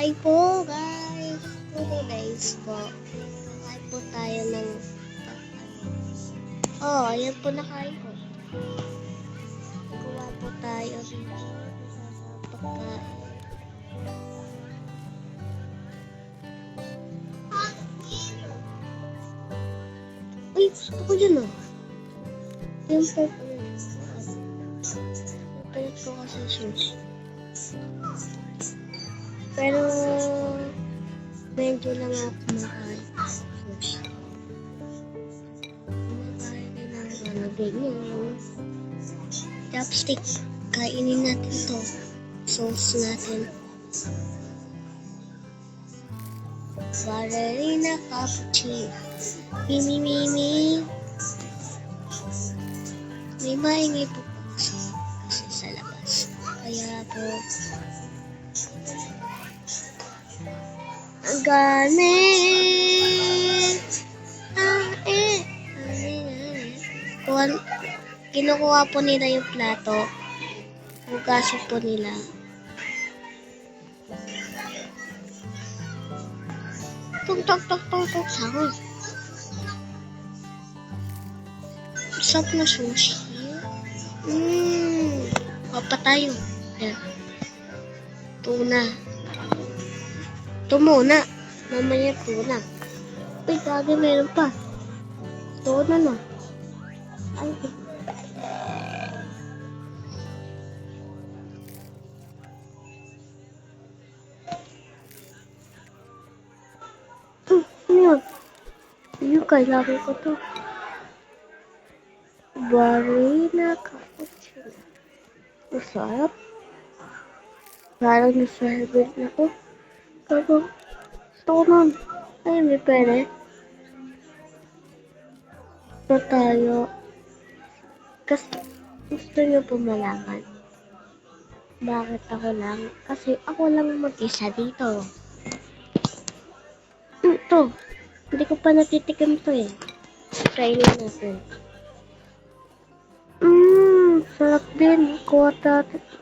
Hi po guys! For today's po, kain po tayo ng ayan po nakain ko. Kuha po tayo dito sa pagkain. Uy, gusto ko dyan yung palit ko kasi sushi. Pero medyo lang ako kumakain sushi. Kumakain din ng ganyan. Chopstick. Kainin natin to. Sauce natin. Ballerina cappuccino. Mimi. May maingay po kasi sa labas. Kaya po ang gamit. Kinukuha po nila yung plato. Hugasin po nila. Tuk. Sahod. Sarap na sushi. Papa tayo. Ayan. Tuna. Ito muna. Mamaya tuna. Uy, grabe meron pa. Tuna na. Ay. Ano yun? Kailangan ko to. Ballerina cappuccino. Masarap. Parang nasa heaven na ko. Pero, gusto ko nun. Ay, may pere. Ito tayo. Kasi, gusto nyo po malaman. Bakit ako lang? Kasi ako lang mag-isa dito. Ito. Hindi ko pa natitikim to eh. Try natin. Sarap din. Kuha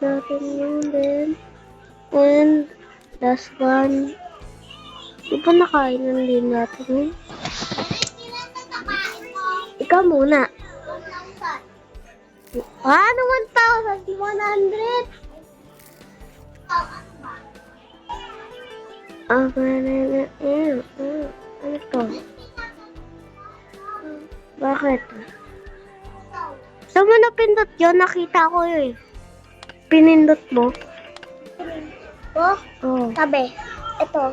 natin yun din. And, last one. Di ba nakainan din natin yun? Ikaw muna. Ano 1,100? Ano to? Bakit? Saan mo napindot yun? Nakita ko yun eh. Pinindot mo? Oh. Sabi, ito.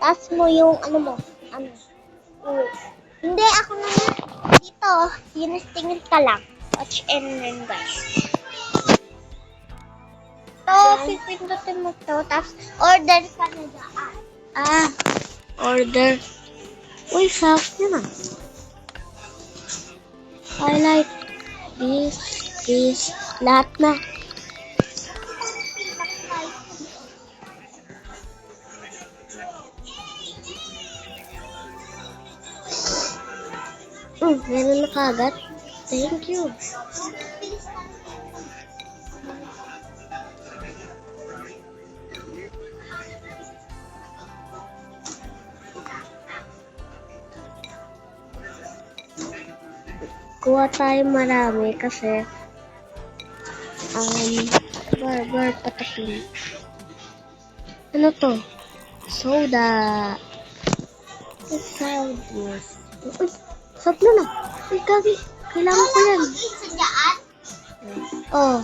Taas mo yung ano mo. Hindi, ako na nga. Dito, tingin ka lang. Watch and learn, guys. Ito, pipindutin mo to. Tapos, order ka na dyan. Order. Uy, sarap yun I like this. Lahat na. Meron na kagad. Thank you. Kuha tayo marami kasi burger patapin. Ano to? Soda. Sodas. Uy, sarap na. Uy, kagi. Kailangan ko yan. Oh.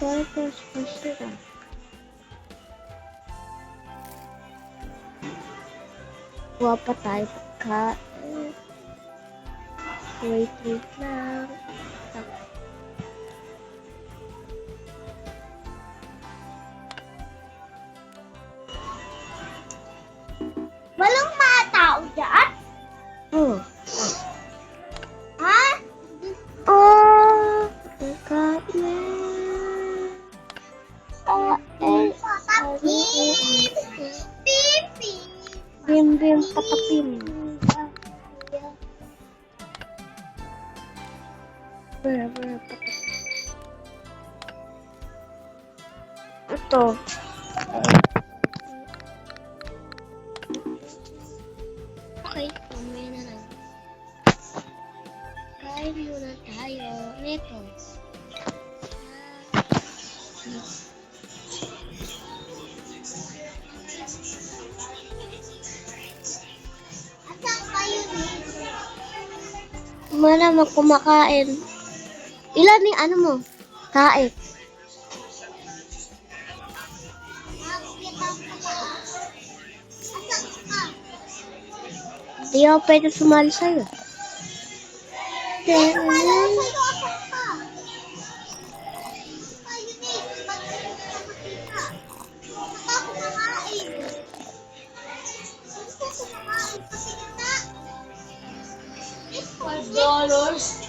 Tapos, masarap. Kuha pa tayo pagkain. Wait lang. Walang mga tao dyan? Oh. Ha? Oh. Pagkain. Patapim! Pipi! Bim bim patapim. Patapim. Ito. Okay, mamaya na lang. Kain muna tayo. Nito. Asan kayo Malamang kumakain. Ilan yung ano mo? Kain. Nakikita ko ba? Asan ka? Hindi ako pwede sumali sa'yo. Wala sa'yo, asan ka? Kayo ni, ba't hindi ka makita? Baka kumakain. Gusto kumakain kasi kita. $5?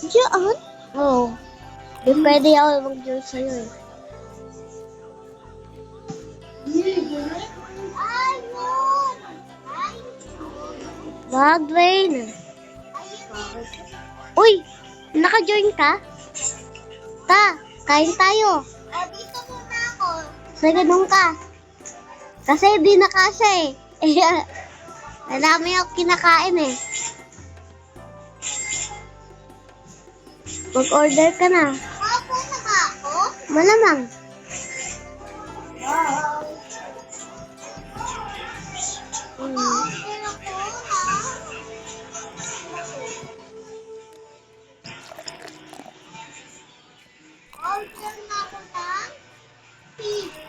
Diyan? Oo. Di pwede ako mag-join sa'yo eh. Ayun! Wag, Dwayne. Uy! Naka-join ka? Ta, kain tayo. Dito muna ako. Sa ganun ka. Kasi di na kasya eh. Marami ako kinakain eh. Mag-order ka na. Ako na ba ako? Malamang. Wow. Mm. Order ako ha. Order na ako ng pizza.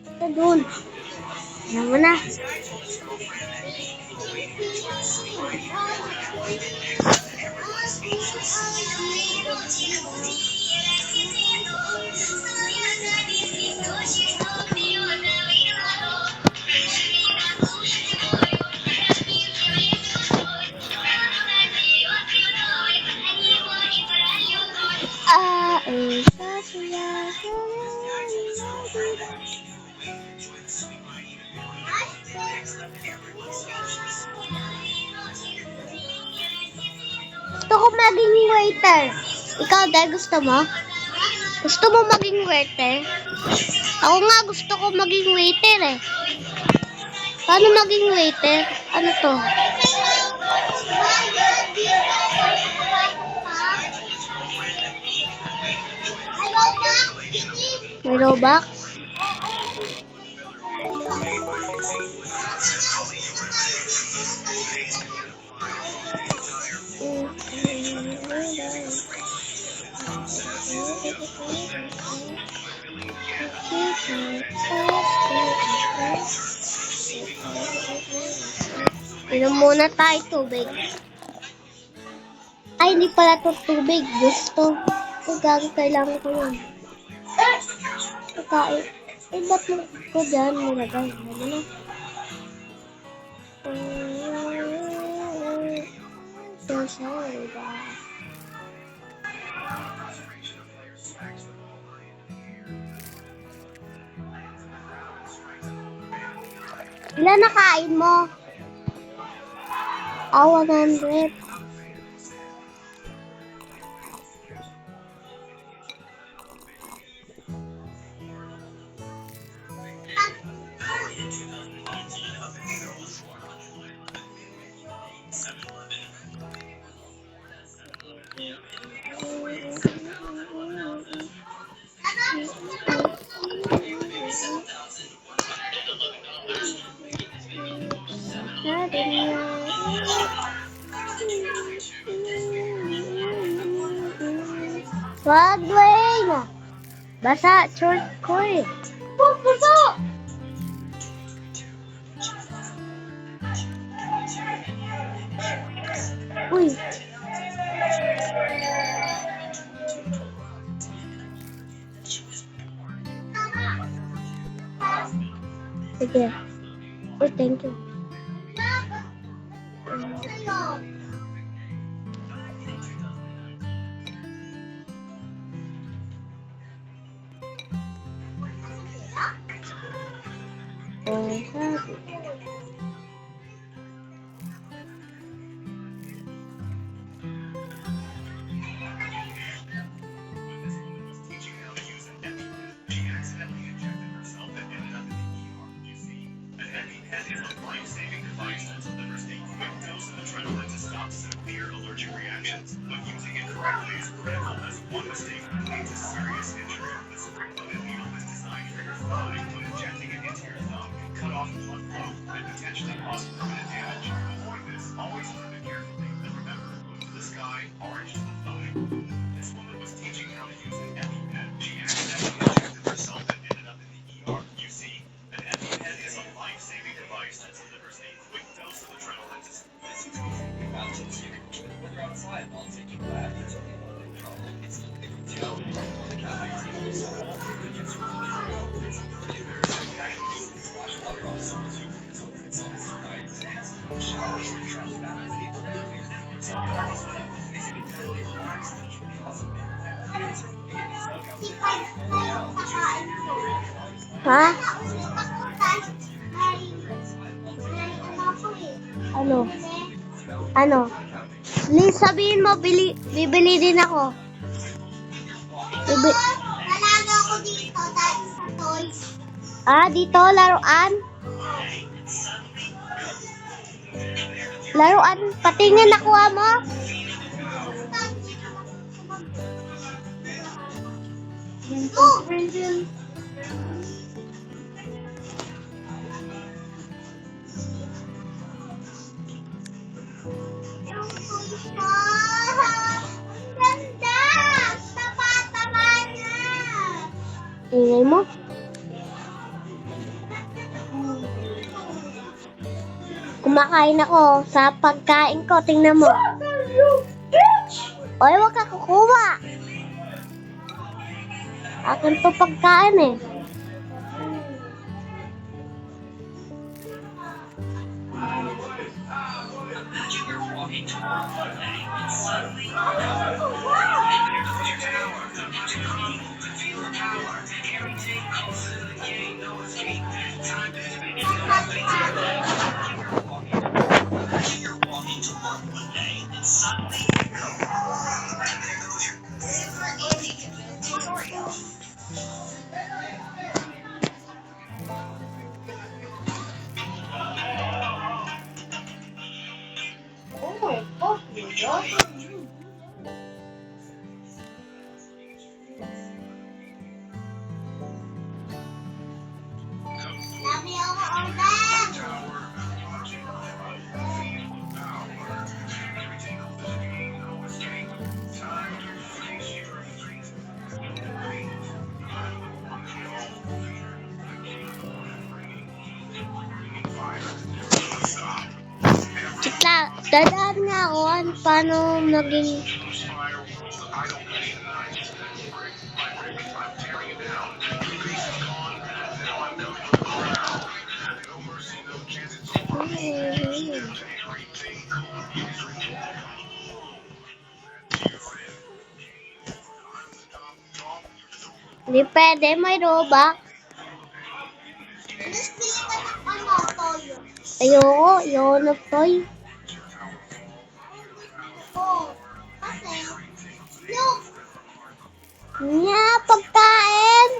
Ito doon. Alam mo na. Gusto ko maging waiter. Ikaw, dahil gusto mo? Gusto mo maging waiter? Ako nga gusto ko maging waiter eh. Paano maging waiter? Ano to? May Robux? Inom muna tayo tubig. Ay, hindi pala to tubig. Gusto. Gago, kailangan ko yun. Pagkain. Eh, ba't mo ko dyan nilagay? Ano na? Ilan nakain mo? 100. Wag, Dwayne. Basa, short ko eh. Basa! Uy. Sige. Uy, thank you. Ha? Ano? Ano? Please sabihin mo, bibili din ako. Nalaga ako dito dahil sa toys. Ah, dito, laruan? Laruan, patingin nakuha mo? Ganda! Tapa-tapa na! Ingay mo? Kumakain ako sa pagkain ko, tingnan mo. Oy, wag ka kukuha. Akin to pagkain eh. Dami ako order! Chikla, dadaan nga ako. Paano naging... Hindi pwede, may robak. Bili ka ng ano, toyo. Ayoko na toy. Oh, kasi, look! Nya, pagkain.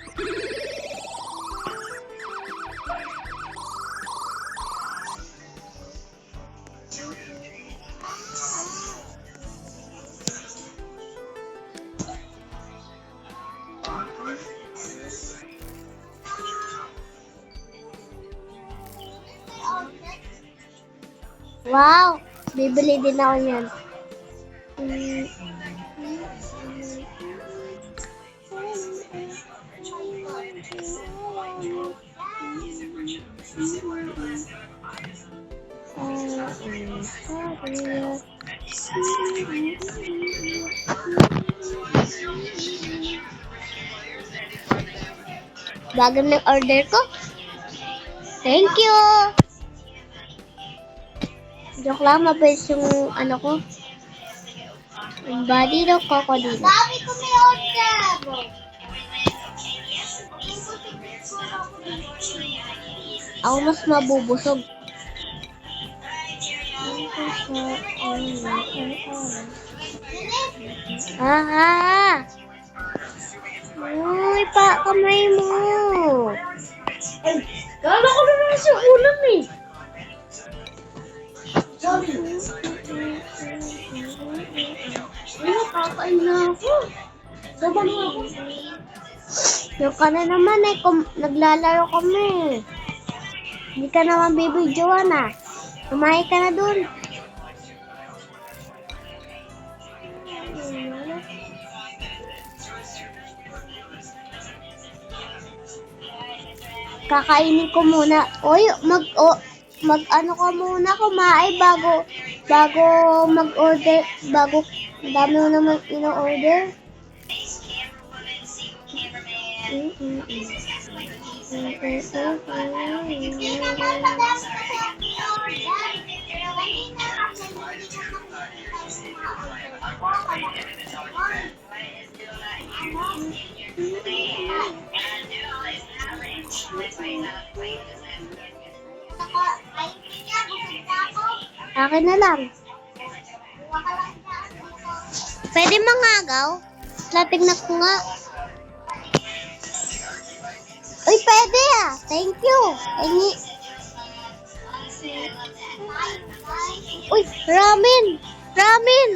Hindi. Wow! Bibili din ako yan. Bago ng order ko. Thank you! Joke lang, mabilis yung ano ko. Yung body ng crocodile. Sabi ko may order. Ako mas mabubusog. Ah! Uy, pa, kamay mo. Kala ko naman siya ulam eh. Sorry. Ay, nakakain na ako. Saban mo ako. Yung ka na naman eh, naglalaro kami. Hindi ka naman bibidyoan ah. Kumain ka na dun. Kakainin ko muna. Oy, mag ano ka muna kumain bago mag-order, bago dami mo naman ino-order. Akin na lang. Pwede mangagaw? Tingnan ko nga. Uy, pwede ah. Thank you. Tingi. Uy, ramen. Ramen.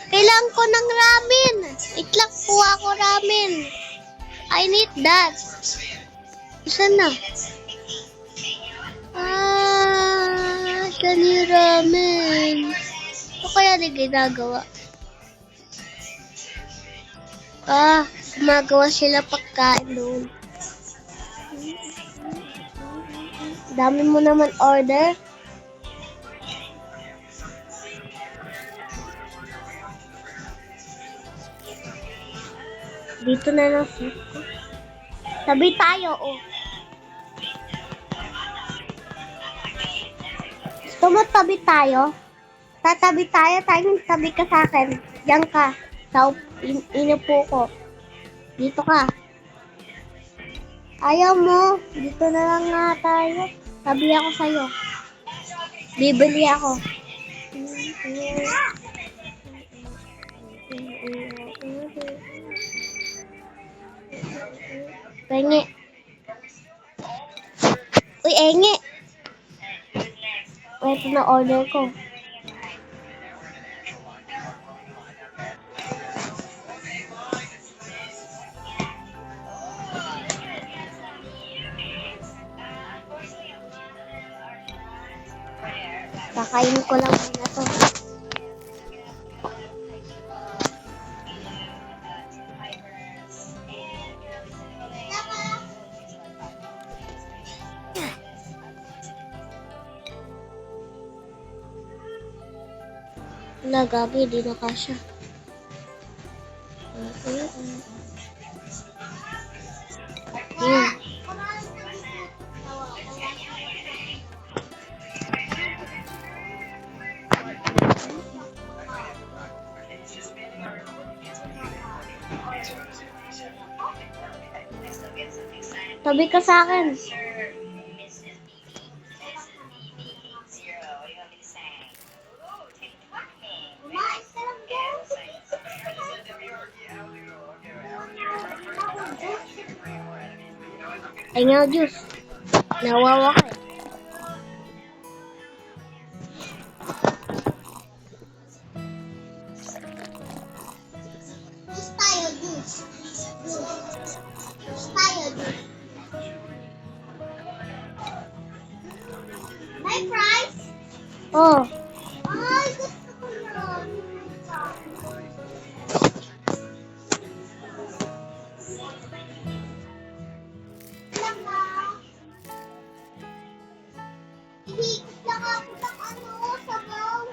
Kailangan ko ng ramen. Itlak kuha ko ramen. I need that. Isa na. Saan yung ramen? Ito kaya di ginagawa? Gumagawa sila pagkain doon. Dami mo naman order. Dito na lang sa tabi tayo, oh. Gusto mo tabi tayo? Tatabi tayo, tabi ka sa akin. Diyan ka. Inupo ko. Dito ka. Ayaw mo. Dito na lang nga tayo. Tabi ako sa'yo. Bibili ako. Pengi. Uy, engi. Ito na order ko. Kakainin ko lang muna to. Wala, gabi, di na kasya. Tabi ka sa akin. Ay nga, juice. Nawawa ka eh. Juice tayo, juice. Juice tayo, juice. May fries? Oh, Hihigit lang ako ng sabaw.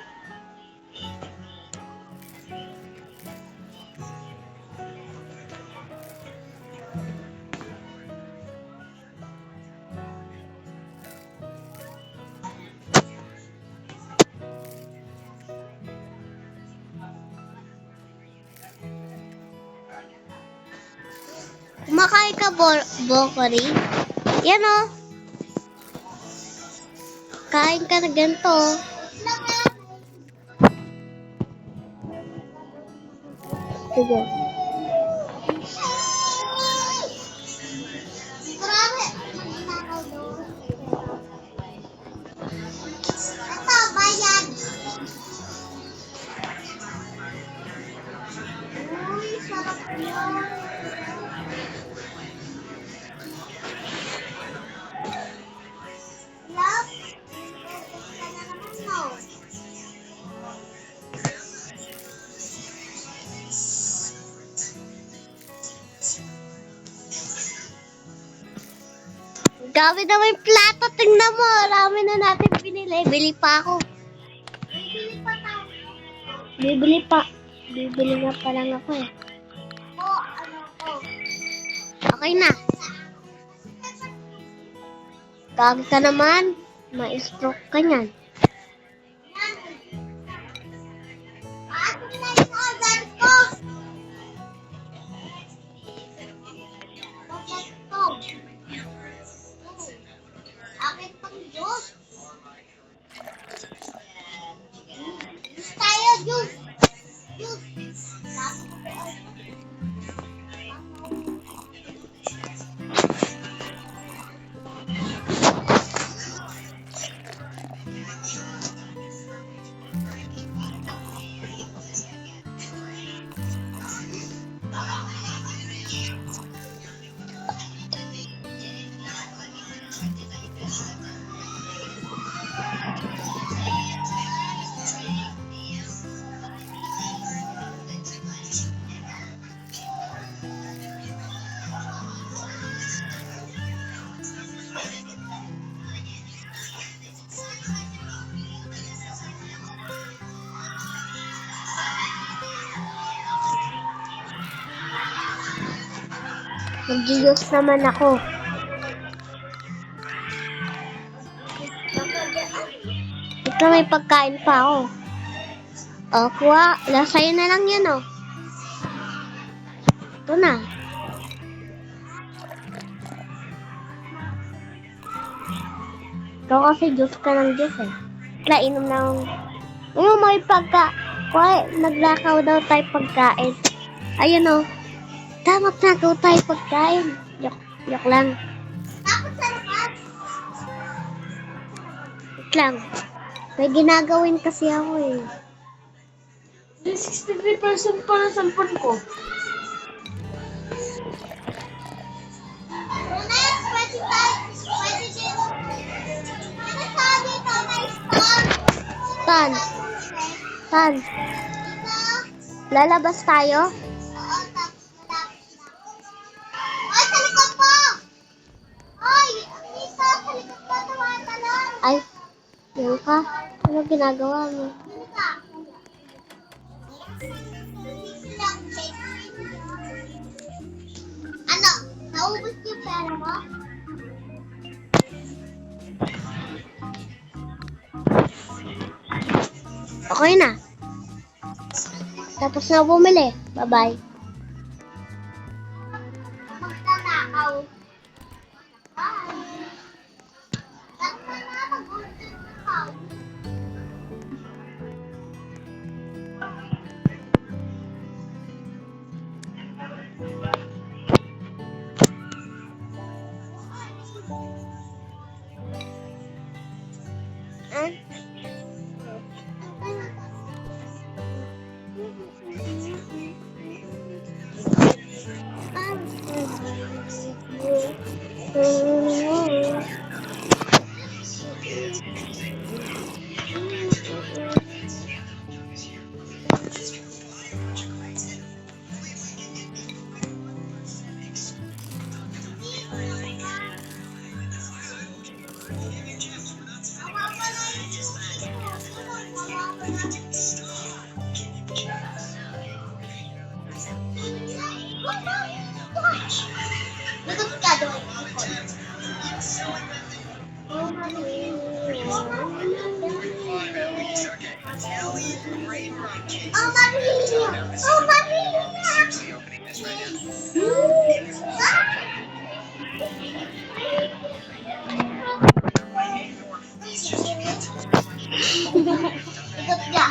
Kumakain ka broccoli? Yan o. Kain ka na ganito. Sige. Marami. Ito, bayan. Uy, sarap yun. Love, ka na naman, no? Dami na may plato. Tingnan mo. Marami na natin pinili. Bili pa ako. Bibili pa tayo. Bibili pa. Bibili nga pa lang ako eh. O, ano ko? Okay na. Kagi ka naman. Ma-stroke ka niyan. Yan. Paano na yung order ko? Bakit to? Akin pang juice. Juice tayo, juice. Juice. Mag-juice naman ako. Ito may pagkain pa ako. O, kuha. Sa'yo na lang yan, o. Ito na. Ikaw kasi juice ka ng juice, eh. Inom na akong... Ayun, may pagka... Kuha, naglakaw daw tayo pagkain. Ayun, o. Dapat nagaw tayo pagkain. Yok lang. Tapos sa lakas. Wait lang. May ginagawin kasi ako eh. 63% pa na sampon ko. Ulit, pwede tayo. Pwede dito. Ano sa dito? May store. Saan? Saan? Dito. Lalabas tayo? Oo, tapos malapit na. Ay, sa likod po! Ay, dito, sa likod po, tumatalon. Ay, yun ka. Ano ginagawa mo? Dito ka. Ano? Naubos yung pera mo? Okay na. Tapos na bumili. Bye-bye. Magtanakaw. Bye. Tapos na, mag-order ka. Likod ka doon. Oh, Maria! Oh, Maria! Ikot ka.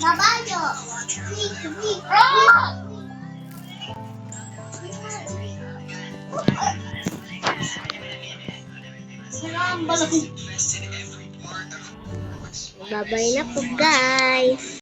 Babayo. Babay na po guys.